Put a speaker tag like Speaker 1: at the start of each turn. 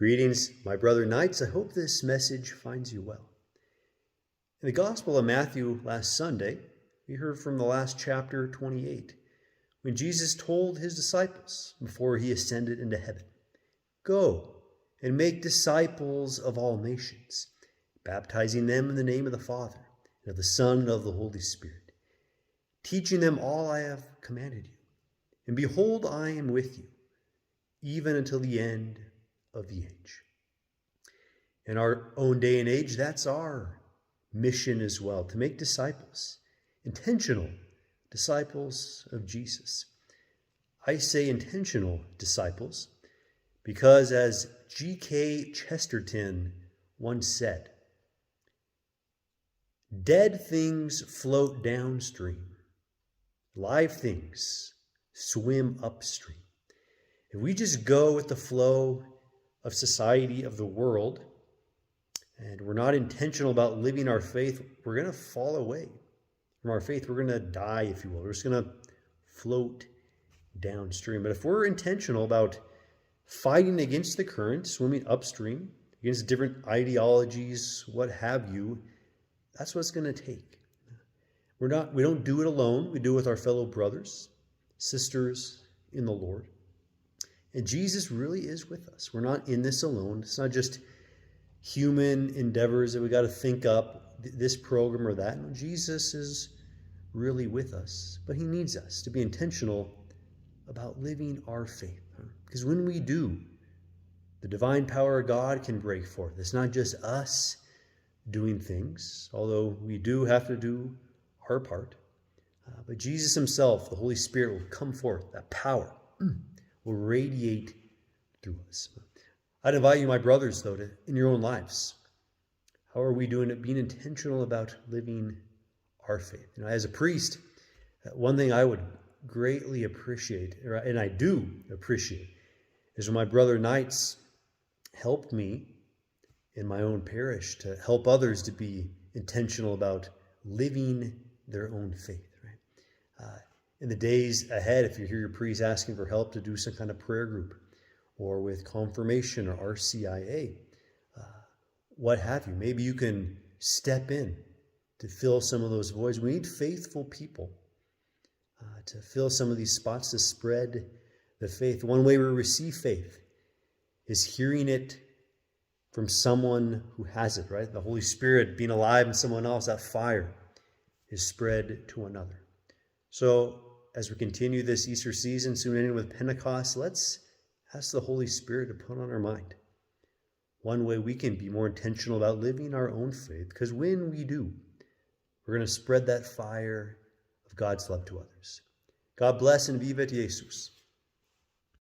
Speaker 1: Greetings, my brother knights. I hope this message finds you well. In the Gospel of Matthew last Sunday, we heard from the last chapter 28, when Jesus told his disciples before he ascended into heaven, "Go and make disciples of all nations, baptizing them in the name of the Father, and of the Son, and of the Holy Spirit, teaching them all I have commanded you. And behold, I am with you, even until the end of the age." In our own day and age, that's our mission as well, to make disciples, intentional disciples of Jesus. I say intentional disciples because, as G.K. Chesterton once said, "Dead things float downstream, live things swim upstream." If we just go with the flow of society, of the world, and we're not intentional about living our faith, we're going to fall away from our faith. We're going to die, if you will. We're just going to float downstream. But if we're intentional about fighting against the current, swimming upstream, against different ideologies, what have you, that's what it's going to take. We don't do it alone. We do it with our fellow brothers, sisters in the Lord. And Jesus really is with us. We're not in this alone. It's not just human endeavors that we got to think up this program or that. No, Jesus is really with us, but he needs us to be intentional about living our faith. Because when we do, the divine power of God can break forth. It's not just us doing things, although we do have to do our part. But Jesus himself, the Holy Spirit, will come forth. That power will radiate through us. I'd invite you, my brothers, though, in your own lives, how are we doing it? Being intentional about living our faith. As a priest, one thing I would greatly appreciate, and I do appreciate, is when my brother knights helped me in my own parish to help others to be intentional about living their own faith. In the days ahead, if you hear your priest asking for help to do some kind of prayer group, or with confirmation or RCIA, what have you, maybe you can step in to fill some of those voids. We need faithful people to fill some of these spots, to spread the faith. One way we receive faith is hearing it from someone who has it, right? The Holy Spirit being alive in someone else, that fire is spread to another. So as we continue this Easter season, soon ending with Pentecost, let's ask the Holy Spirit to put on our mind one way we can be more intentional about living our own faith, because when we do, we're going to spread that fire of God's love to others. God bless and vivat Jesus.